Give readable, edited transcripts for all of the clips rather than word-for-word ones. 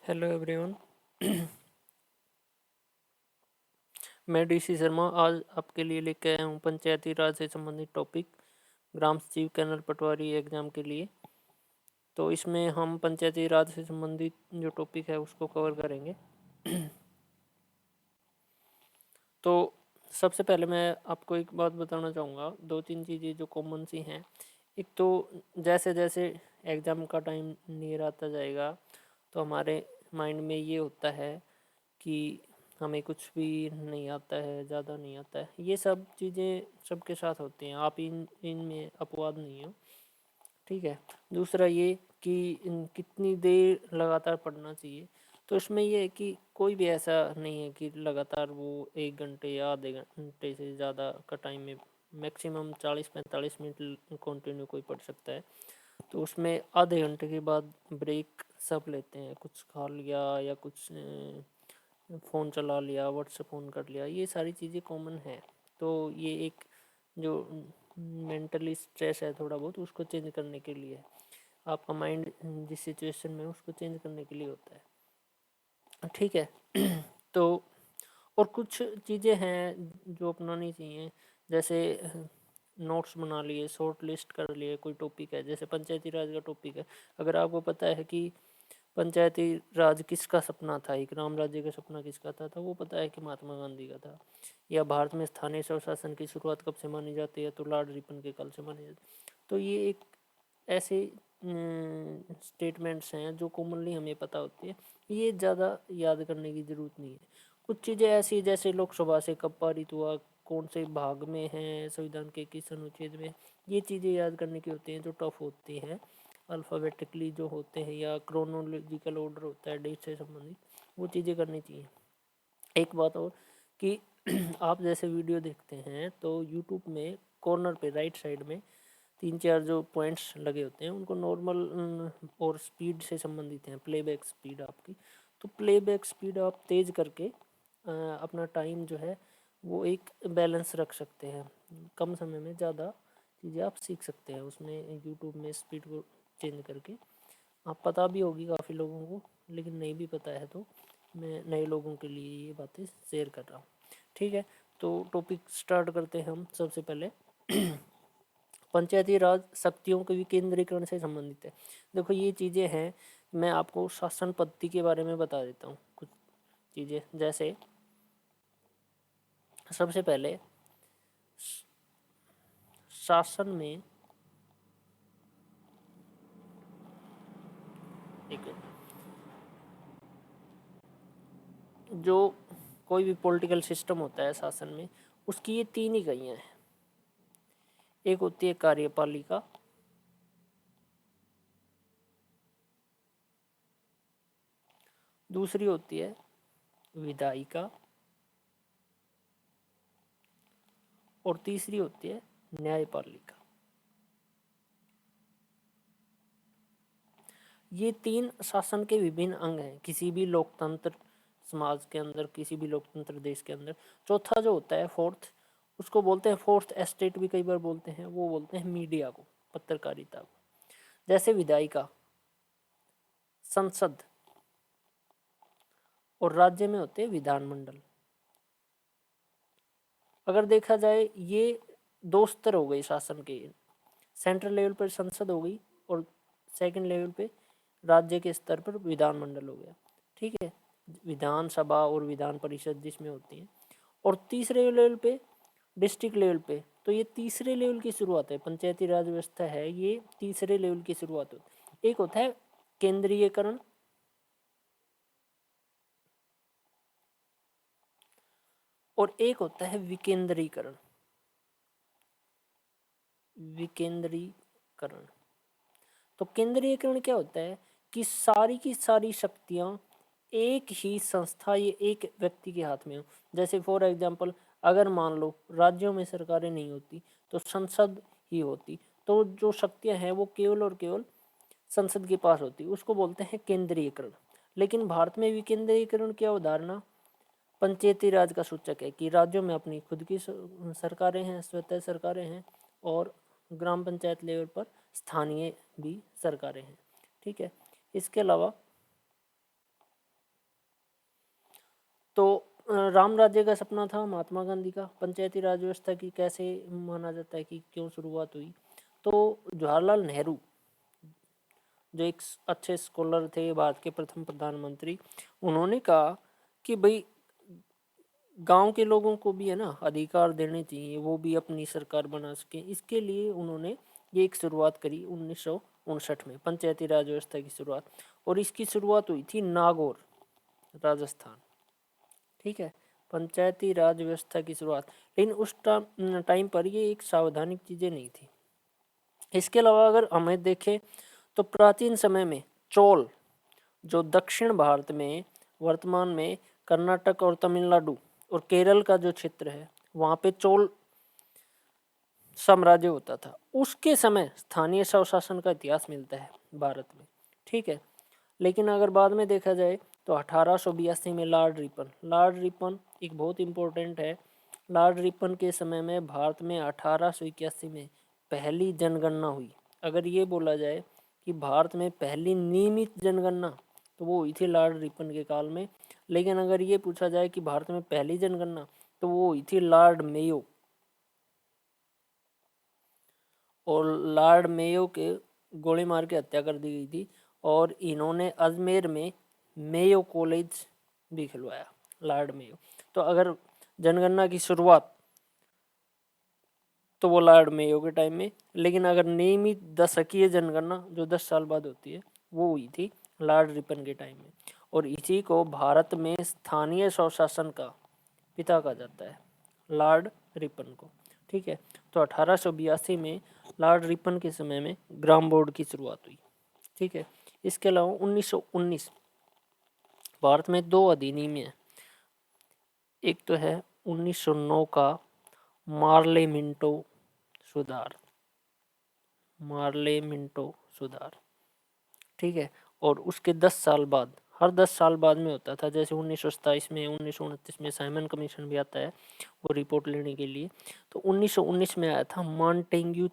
Hello everyone. मैं DC Sharma आज आपके लिए लेकर आया हूँ पंचायती राज से संबंधित टॉपिक ग्राम सचिव कर्नल पटवारी एग्जाम के लिए। तो इसमें हम पंचायती राज से संबंधित जो टॉपिक है उसको कवर करेंगे। तो सबसे पहले मैं आपको एक बात बताना चाहूँगा, दो तीन चीज़ें जो कॉमन सी हैं। एक तो जैसे जैसे एग्ज़ाम का टाइम नियर आता जाएगा तो हमारे माइंड में ये होता है कि हमें कुछ भी नहीं आता है, ज़्यादा नहीं आता है। ये सब चीज़ें सबके साथ होती हैं, आप इनमें अपवाद नहीं हो, ठीक है। दूसरा ये कि कितनी देर लगातार पढ़ना चाहिए। तो इसमें ये है कि कोई भी ऐसा नहीं है कि लगातार वो 1 घंटे या आधे घंटे से ज़्यादा का टाइम में, मैक्सिमम 40-45 मिनट कंटिन्यू कोई पढ़ सकता है। तो उसमें आधे घंटे के बाद ब्रेक सब लेते हैं, कुछ खा लिया या कुछ फ़ोन चला लिया, व्हाट्सएप ऑन कर लिया, ये सारी चीज़ें कॉमन है। तो ये एक जो मेंटली स्ट्रेस है थोड़ा बहुत, उसको चेंज करने के लिए, आपका माइंड जिस सिचुएशन में उसको चेंज करने के लिए होता है, ठीक है। तो और कुछ चीज़ें हैं जो अपनानी चाहिए, जैसे नोट्स बना लिए, शॉर्ट लिस्ट कर लिए। कोई टॉपिक है जैसे पंचायती राज का टॉपिक है, अगर आपको पता है कि पंचायती राज किसका सपना था, एक राम राज्य का सपना किसका था, तो वो पता है कि महात्मा गांधी का था। या भारत में स्थानीय स्वशासन की शुरुआत कब से मानी जाती है, तो लॉर्ड रिपन के काल से मानी जाती है। तो ये एक ऐसे स्टेटमेंट्स हैं जो कॉमनली हमें पता होती है, ये ज़्यादा याद करने की ज़रूरत नहीं है। कुछ चीज़ें ऐसी जैसे लोकसभा से कब पारित हुआ, कौन से भाग में है संविधान के किस अनुच्छेद में, ये चीज़ें याद करने की होती हैं जो टफ होती हैं। अल्फ़ाबेटिकली जो होते हैं या क्रोनोलॉजिकल ऑर्डर होता है डेट से संबंधित, वो चीज़ें करनी चाहिए। एक बात और कि आप जैसे वीडियो देखते हैं तो यूट्यूब में कॉर्नर पे राइट साइड में 3-4 जो पॉइंट्स लगे होते हैं, उनको नॉर्मल और स्पीड से संबंधित हैं, प्लेबैक स्पीड आपकी। तो प्लेबैक स्पीड आप तेज़ करके अपना टाइम जो है वो एक बैलेंस रख सकते हैं। कम समय में ज़्यादा चीज़ें आप सीख सकते हैं उसमें, यूट्यूब में स्पीड को चेंज करके। आप पता भी होगी काफ़ी लोगों को, लेकिन नहीं भी पता है तो मैं नए लोगों के लिए ये बातें शेयर कर रहा हूँ, ठीक है। तो टॉपिक स्टार्ट करते हैं हम। सबसे पहले पंचायती राज शक्तियों के विकेंद्रीकरण से संबंधित है। देखो ये चीज़ें हैं, मैं आपको शासन पद्धति के बारे में बता देता हूँ कुछ चीज़ें। जैसे सबसे पहले शासन में एक जो कोई भी पॉलिटिकल सिस्टम होता है शासन में, उसकी ये 3 इकाइयाँ हैं। एक होती है कार्यपालिका, दूसरी होती है विधायिका, और तीसरी होती है न्यायपालिका। ये 3 शासन के विभिन्न अंग हैं किसी भी लोकतंत्र समाज के अंदर, किसी भी लोकतंत्र देश के अंदर। चौथा जो होता है फोर्थ, उसको बोलते हैं फोर्थ एस्टेट भी कई बार बोलते हैं, वो बोलते हैं मीडिया को, पत्रकारिता को। जैसे विधायिका, संसद, और राज्य में होते हैं विधानमंडल। अगर देखा जाए ये 2 स्तर हो गए शासन के, सेंट्रल लेवल पर संसद हो गई और सेकंड लेवल पे राज्य के स्तर पर विधानमंडल हो गया, ठीक है, विधानसभा और विधान परिषद जिसमें होती है। और तीसरे लेवल पे डिस्ट्रिक्ट लेवल पे, तो ये तीसरे लेवल की शुरुआत है, पंचायती राज व्यवस्था है ये तीसरे लेवल की शुरुआत होती है। एक होता है केंद्रीयकरण और एक होता है विकेंद्रीकरण। विकेंद्रीकरण तो केंद्रीयकरण क्या होता है कि सारी की सारी शक्तियां एक ही संस्था या एक व्यक्ति के हाथ में हो। जैसे फॉर एग्जांपल, अगर मान लो राज्यों में सरकारें नहीं होती तो संसद ही होती, तो जो शक्तियां हैं वो केवल और केवल संसद के पास होती, उसको बोलते हैं केंद्रीयकरण। लेकिन भारत में विकेंद्रीकरण क्या उदाहरण, पंचायती राज का सूचक है कि राज्यों में अपनी खुद की सरकारें हैं, स्वतः सरकारें हैं, और ग्राम पंचायत लेवल पर स्थानीय भी सरकारें हैं, ठीक है। इसके अलावा तो राम राज्य का सपना था महात्मा गांधी का। पंचायती राज व्यवस्था की कैसे माना जाता है कि क्यों शुरुआत हुई, तो जवाहरलाल नेहरू जो एक अच्छे स्कॉलर थे, भारत के प्रथम प्रधानमंत्री, उन्होंने कहा कि भाई गांव के लोगों को भी है ना अधिकार देने चाहिए, वो भी अपनी सरकार बना सके। इसके लिए उन्होंने ये एक शुरुआत करी 1959 में, पंचायती राज व्यवस्था की शुरुआत। और इसकी शुरुआत हुई थी नागौर, राजस्थान। ठीक है, पंचायती राज व्यवस्था की शुरुआत। लेकिन उस टाइम पर ये एक सावधानिक चीज़ें नहीं थी। इसके अलावा अगर हमें देखें तो प्राचीन समय में चोल, जो दक्षिण भारत में वर्तमान में कर्नाटक और तमिलनाडु और केरल का जो क्षेत्र है, वहाँ पे चोल साम्राज्य होता था। उसके समय स्थानीय स्वशासन का इतिहास मिलता है भारत में। ठीक है, लेकिन अगर बाद में देखा जाए तो 1882 में लॉर्ड रिपन एक बहुत इम्पोर्टेंट है। लॉर्ड रिपन के समय में भारत में 1881 में पहली जनगणना हुई। अगर ये बोला जाए कि भारत में पहली नियमित जनगणना, तो वो हुई थी लॉर्ड रिपन के काल में। लेकिन अगर ये पूछा जाए कि भारत में पहली जनगणना, तो वो हुई थी लॉर्ड मेयो। और लॉर्ड मेयो के गोली मार के हत्या कर दी गई थी। और इन्होंने अजमेर में मेयो कॉलेज भी खुलवाया, लॉर्ड मेयो। तो अगर जनगणना की शुरुआत तो वो लॉर्ड मेयो के टाइम में, लेकिन अगर नियमित दशकीय जनगणना जो 10 साल बाद होती है, वो हुई थी लॉर्ड रिपन के टाइम में। और इसी को भारत में स्थानीय स्वशासन का पिता कहा जाता है, लॉर्ड रिपन को। ठीक है, तो 1882 में लॉर्ड रिपन के समय में ग्राम बोर्ड की शुरुआत हुई। ठीक है, इसके अलावा 1919 भारत में 2 अधिनियम हैं। एक तो है 1909 का मार्ले मिंटो सुधार। ठीक है, और उसके 10 साल बाद, हर 10 साल बाद में होता था। जैसे 1927 में, 1929 में साइमन कमीशन भी आता है वो रिपोर्ट लेने के लिए। तो 1919 में आया था मॉन्टेग्यू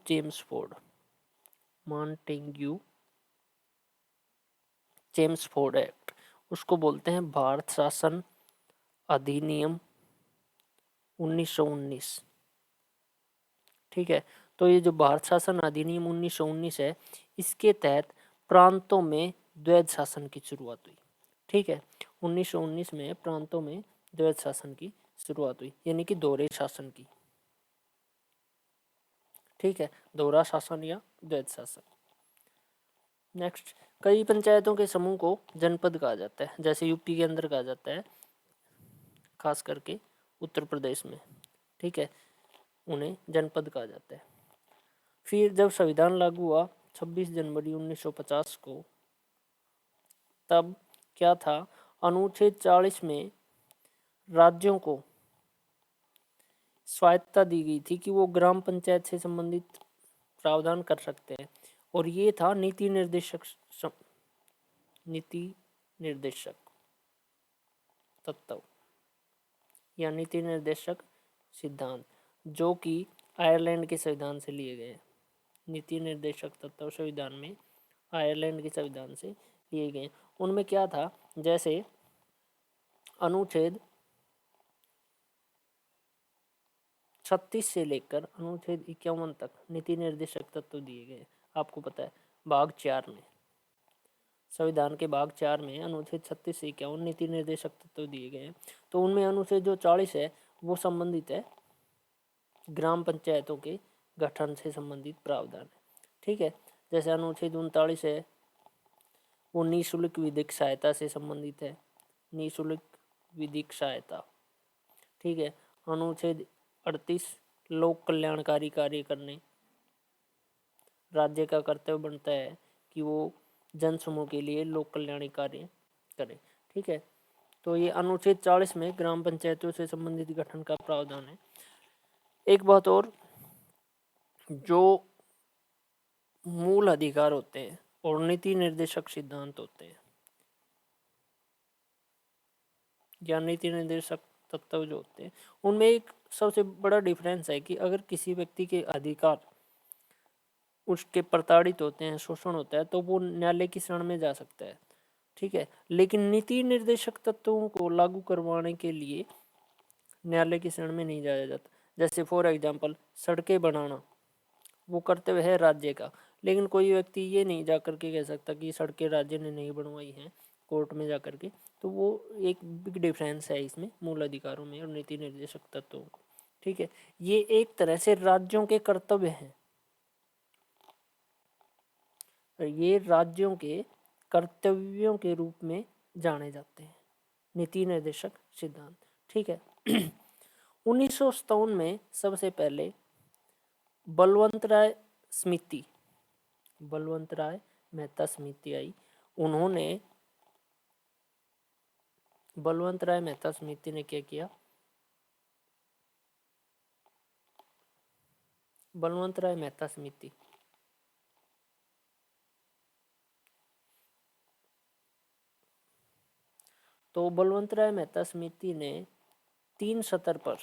चेम्सफोर्ड एक्ट। उसको बोलते हैं भारत शासन अधिनियम 1919। ठीक है, तो ये जो भारत शासन अधिनियम 1919 है, इसके तहत प्रांतों में द्वैध शासन की शुरुआत हुई। ठीक है, 1919 में प्रांतों में द्वैध शासन की शुरुआत हुई, यानी कि दोहरे शासन की। ठीक है, दोहरा शासन या द्वैध शासन। नेक्स्ट, कई पंचायतों के समूह को जनपद कहा जाता है, जैसे यूपी के अंदर कहा जाता है, खास करके उत्तर प्रदेश में। ठीक है, उन्हें जनपद कहा जाता है। फिर जब संविधान लागू हुआ 26 जनवरी 1950 को, तब क्या था, अनुच्छेद 40 में राज्यों को स्वायत्तता दी गई थी कि वो ग्राम पंचायत से संबंधित प्रावधान कर सकते हैं। और ये था नीति निर्देशक तत्व या नीति निर्देशक सिद्धांत, जो कि आयरलैंड के संविधान से लिए गए। नीति निर्देशक तत्व संविधान में आयरलैंड के संविधान से लिए गए। उनमें क्या था, जैसे अनुच्छेद 36 से लेकर अनुच्छेद 51 तक नीति निर्देशक तत्व दिए गए। आपको पता है, भाग 4 में, संविधान के भाग 4 में अनुच्छेद 36 से 51 नीति निर्देशक तत्व दिए गए हैं। तो उनमें अनुच्छेद जो 40 है वो संबंधित है ग्राम पंचायतों के गठन से संबंधित प्रावधान है। ठीक है, जैसे अनुच्छेद 39 है, वो निःशुल्क विधिक सहायता से संबंधित है, निःशुल्क विधिक सहायता। ठीक है, अनुच्छेद 38 लोक कल्याणकारी कार्य करने, राज्य का कर्तव्य बनता है कि वो जन समूह के लिए लोक कल्याणी कार्य करे। ठीक है, तो ये अनुच्छेद 40 में ग्राम पंचायतों से संबंधित गठन का प्रावधान है। एक बात और, जो मूल अधिकार होते हैं और नीति निर्देशक सिद्धांत होते हैं या नीति निर्देशक तत्व जो होते हैं, उनमें एक सबसे बड़ा डिफरेंस है कि अगर किसी व्यक्ति के अधिकार उसके प्रताड़ित होते हैं, शोषण होता है, तो वो न्यायालय की शरण में जा सकता है। ठीक है। लेकिन नीति निर्देशक तत्वों को लागू करवाने के लिए न्यायालय की शरण में नहीं जाया जाता। जैसे फॉर एग्जाम्पल सड़कें बनाना, वो कर्तव्य है राज्य का, लेकिन कोई व्यक्ति ये नहीं जा करके कह सकता कि सड़कें राज्य ने नहीं बनवाई हैं कोर्ट में जा करके। तो वो एक बिग डिफरेंस है इसमें मूल अधिकारों में और नीति निर्देशक तत्वों को। ठीक है, ये एक तरह से राज्यों के कर्तव्य हैं, ये राज्यों के कर्तव्यों के रूप में जाने जाते हैं नीति निर्देशक सिद्धांत। ठीक है। 1957 में सबसे पहले बलवंत राय मेहता समिति आई। उन्होंने बलवंत राय मेहता समिति ने क्या किया? बलवंत राय मेहता समिति तो बलवंत राय मेहता समिति ने 3 स्तर पर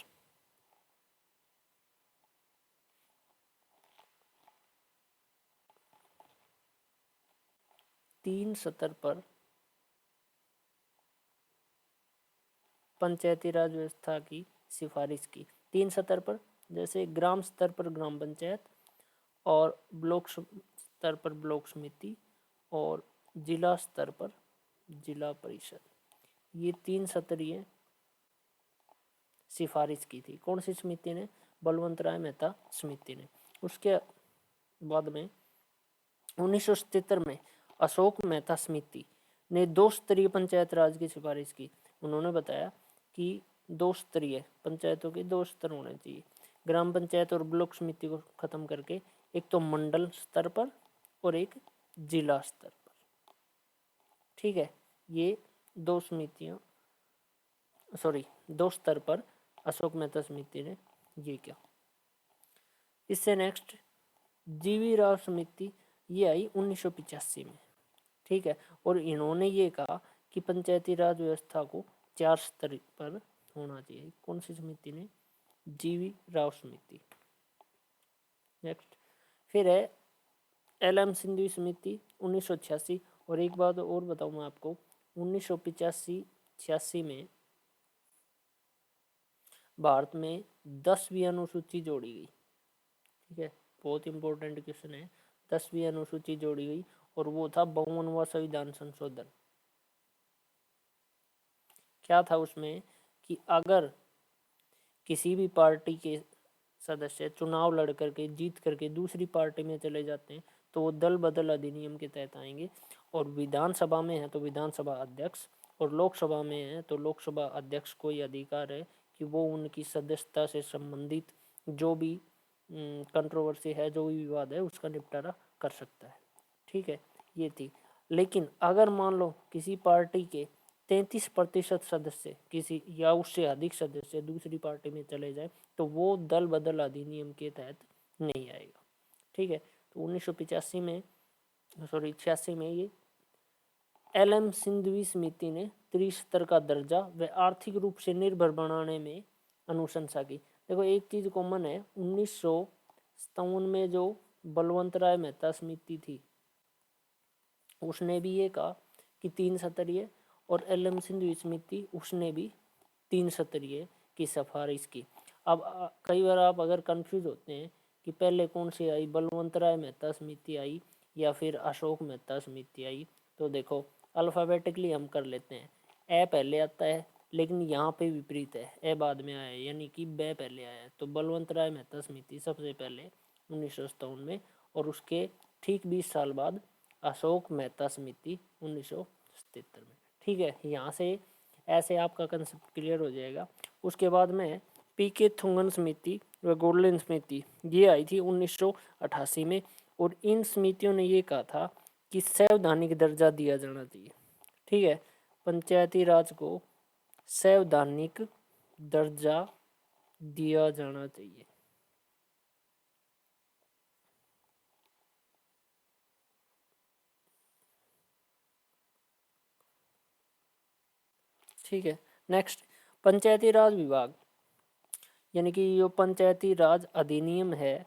पंचायती राज व्यवस्था की सिफारिश की। 3 स्तर पर, जैसे ग्राम स्तर पर ग्राम पंचायत, और ब्लॉक स्तर पर ब्लॉक समिति, और जिला स्तर पर जिला परिषद। ये 3 स्तरीय सिफारिश की थी। कौन सी समिति ने? बलवंत राय मेहता समिति ने। उसके बाद में 1977 में अशोक मेहता समिति ने 2 स्तरीय पंचायत राज की सिफारिश की। उन्होंने बताया कि 2 स्तरीय पंचायतों के 2 स्तर होने चाहिए, ग्राम पंचायत और ब्लॉक समिति को खत्म करके एक तो मंडल स्तर पर और एक जिला स्तर पर। ठीक है, ये 2 स्तर पर अशोक मेहता समिति ने ये किया। इससे नेक्स्ट जीवी राव समिति, ये आई 1985 में। ठीक है, और इन्होंने ये कहा कि पंचायती राज व्यवस्था को 4 स्तर पर होना चाहिए। कौन सी समिति ने? जीवी राव समिति। नेक्स्ट फिर है एल.एम. सिंधवी समिति 1986। और एक बात और बताऊं मैं आपको, 1985-86 में भारत में 10वीं अनुसूची जोड़ी गई। ठीक है, बहुत इंपॉर्टेंट क्वेश्चन है। 10वीं अनुसूची जोड़ी गई और वो था 52वां संविधान संशोधन। क्या था उसमें कि अगर किसी भी पार्टी के सदस्य चुनाव लड़ करके जीत करके दूसरी पार्टी में चले जाते हैं तो वो दल बदल अधिनियम के तहत आएंगे, और विधानसभा में है तो विधानसभा अध्यक्ष, और लोकसभा में है तो लोकसभा अध्यक्ष को ये अधिकार है कि वो उनकी सदस्यता से संबंधित जो भी कंट्रोवर्सी है, जो भी विवाद है, उसका निपटारा कर सकता है। ठीक है, ये थी। लेकिन अगर मान लो किसी पार्टी के 33% सदस्य किसी या उससे अधिक सदस्य दूसरी पार्टी में चले जाए तो वो दल बदल अधिनियम के तहत नहीं आएगा। ठीक है, तो 1985 में 86 में ये एल.एम. सिंधवी समिति ने त्रिस्तर का दर्जा व आर्थिक रूप से निर्भर बनाने में अनुशंसा की। देखो एक चीज कॉमन है, 1957 में जो बलवंत राय मेहता समिति थी उसने भी ये कहा कि 3 स्तरीय, और एल.एम. सिंधवी समिति उसने भी 3 स्तरीय की सिफारिश की। अब कई बार आप अगर कंफ्यूज होते हैं कि पहले कौन सी आई, बलवंत राय मेहता समिति आई या फिर अशोक मेहता समिति आई, तो देखो अल्फ़ाबेटिकली हम कर लेते हैं। ए पहले आता है, लेकिन यहाँ पे विपरीत है, ए बाद में आया है, यानी कि बे पहले आया है। तो बलवंत राय मेहता समिति सबसे पहले 1957 में, और उसके ठीक 20 साल बाद अशोक मेहता समिति 1977 में। ठीक है, यहाँ से ऐसे आपका कंसेप्ट क्लियर हो जाएगा। उसके बाद में पी.के. थुंगन समिति व गोडलिन समिति ये आई थी 1988 में, और इन समितियों ने ये कहा था कि संवैधानिक दर्जा दिया जाना चाहिए। ठीक है, पंचायती राज को संवैधानिक दर्जा दिया जाना चाहिए। ठीक है, नेक्स्ट पंचायती राज विभाग, यानी कि जो पंचायती राज अधिनियम है,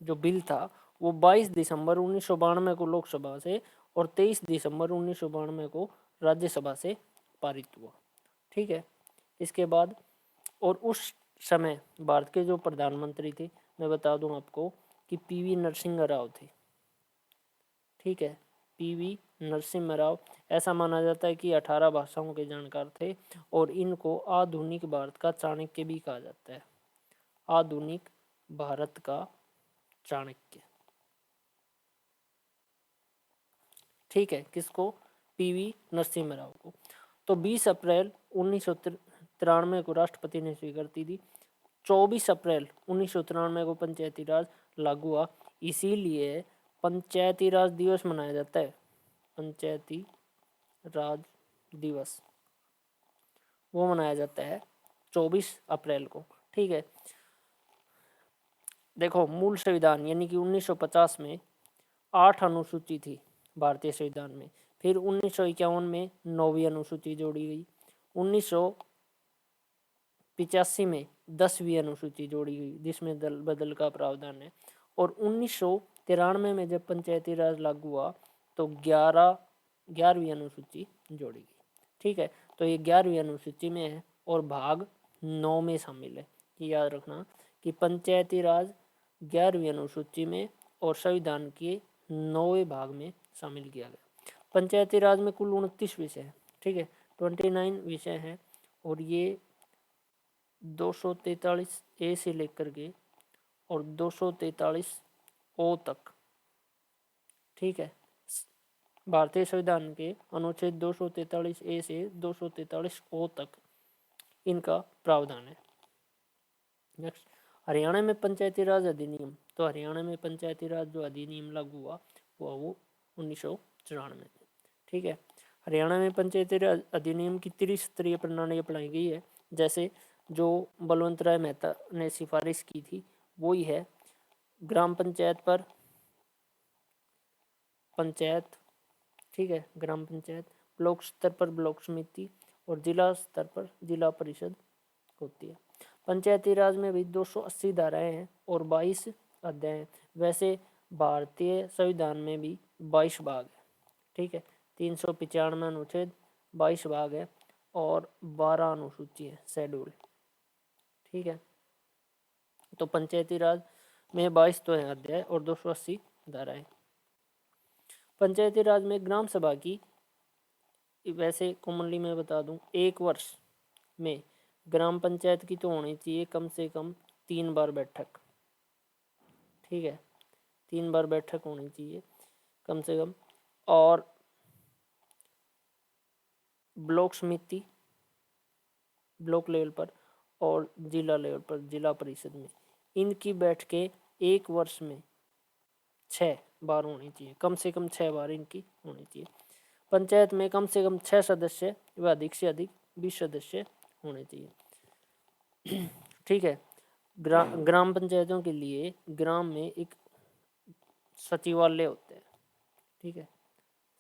जो बिल था वो 22 दिसंबर 1992 को लोकसभा से और 23 दिसंबर 1992 को राज्यसभा से पारित हुआ। ठीक है। इसके बाद और उस समय भारत के जो प्रधानमंत्री थे, मैं बता दूं आपको कि पीवी नरसिम्हा राव थे। ठीक है, पीवी नरसिम्हा राव। ऐसा माना जाता है कि 18 भाषाओं के जानकार थे और इनको आधुनिक भारत का चाणक्य भी कहा जाता है। आधुनिक भारत का चाणक्य। ठीक है, किसको? पीवी नरसिम्हा राव को। तो 20 अप्रैल 1993 को राष्ट्रपति ने स्वीकृति दी। 24 अप्रैल 1993 को पंचायती राज लागू हुआ। इसीलिए पंचायती राज दिवस मनाया जाता है। पंचायती राज दिवस वो मनाया जाता है 24 अप्रैल को। ठीक है। देखो, मूल संविधान यानी कि 1950 में 8 अनुसूची थी भारतीय संविधान में। फिर 1951 में 9वीं अनुसूची जोड़ी गई। 1985 में 10वीं अनुसूची जोड़ी गई जिसमें दल बदल का प्रावधान है। और 1993 में जब पंचायती राज लागू हुआ तो 11वीं अनुसूची जोड़ी गई। ठीक है, तो ये 11वीं अनुसूची में है और भाग 9 में शामिल है। याद रखना कि पंचायती राज 11वीं अनुसूची में और संविधान के 9वें भाग में शामिल किया गया। पंचायती राज में कुल 29 विषय हैं। ठीक है, 29 विषय हैं और ये 243 ए से लेकर के और 243 ओ तक। ठीक है, भारतीय संविधान के अनुच्छेद 243 ए से 243 ओ तक इनका प्रावधान है। नेक्स्ट, हरियाणा में पंचायती राज अधिनियम। तो हरियाणा में पंचायती राज जो अधिनियम लागू हुआ वो 1994 में। ठीक है, हरियाणा में पंचायती राज अधिनियम की त्रिस्तरीय प्रणाली अपनाई गई है। जैसे जो बलवंत राय मेहता ने सिफारिश की थी वो ही है। ग्राम पंचायत पर पंचायत, ठीक है, ग्राम पंचायत, ब्लॉक स्तर पर ब्लॉक समिति और जिला स्तर पर जिला परिषद होती है। पंचायती राज में भी 280 धाराएं हैं और 22 अध्याय हैं। वैसे भारतीय संविधान में भी 22 भाग है। ठीक है, 395 अनुच्छेद, 22 भाग है और 12 अनुसूची है, शेड्यूल। ठीक है, तो पंचायती राज में 22 तो है अध्याय और 280 धाराएं। पंचायती राज में ग्राम सभा की, वैसे कॉमनली मैं बता दूं, 1 वर्ष में ग्राम पंचायत की तो होनी चाहिए कम से कम 3 बार बैठक। ठीक है, 3 बार बैठक होनी चाहिए कम से कम। और ब्लॉक समिति ब्लॉक लेवल पर और जिला लेवल पर जिला परिषद में इनकी बैठकें 1 वर्ष में 6 बार होनी चाहिए, कम से कम 6 बार इनकी होनी चाहिए। पंचायत में कम से कम 6 सदस्य व अधिक से अधिक 20 सदस्य होने चाहिए। ठीक है, ग्राम पंचायतों के लिए ग्राम में एक सचिवालय होता है। ठीक है,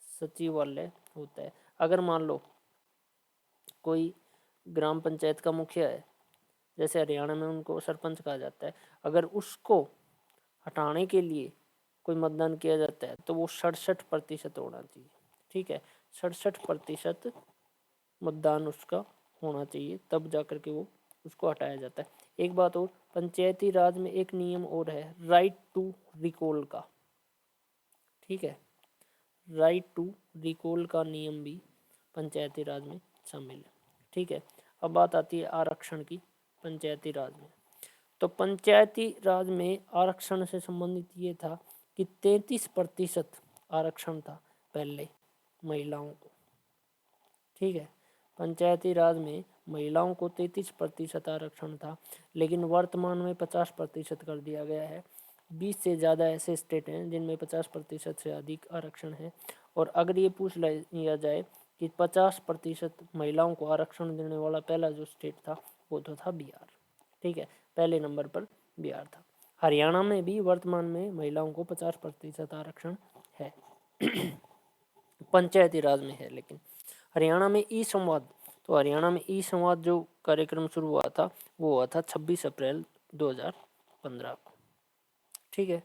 सचिवालय होता है। अगर मान लो कोई ग्राम पंचायत का मुखिया है, जैसे हरियाणा में उनको सरपंच कहा जाता है, अगर उसको हटाने के लिए कोई मतदान किया जाता है तो वो 67% होना चाहिए। ठीक है, 67% मतदान उसका होना चाहिए, तब जाकर के वो उसको हटाया जाता है। एक बात और, पंचायती राज में एक नियम और है, राइट टू रिकॉल का। ठीक है, राइट टू रिकॉल का नियम भी पंचायती राज में शामिल है। ठीक है, अब बात आती है आरक्षण की पंचायती राज में। तो पंचायती राज में आरक्षण से संबंधित ये था कि 33% आरक्षण था पहले महिलाओं को। ठीक है, पंचायती राज में महिलाओं को 33% आरक्षण था, लेकिन वर्तमान में 50% कर दिया गया है। 20 से ज़्यादा ऐसे स्टेट हैं जिनमें 50% से अधिक आरक्षण है। और अगर ये पूछ लिया जाए कि 50% महिलाओं को आरक्षण देने वाला पहला जो स्टेट था वो तो था बिहार। ठीक है, पहले नंबर पर बिहार था। हरियाणा में भी वर्तमान में महिलाओं को 50% आरक्षण है। पंचायती राज में है। लेकिन हरियाणा में ई संवाद, तो हरियाणा में ई संवाद जो कार्यक्रम शुरू हुआ था वो हुआ था 26 अप्रैल 2015 को। ठीक है,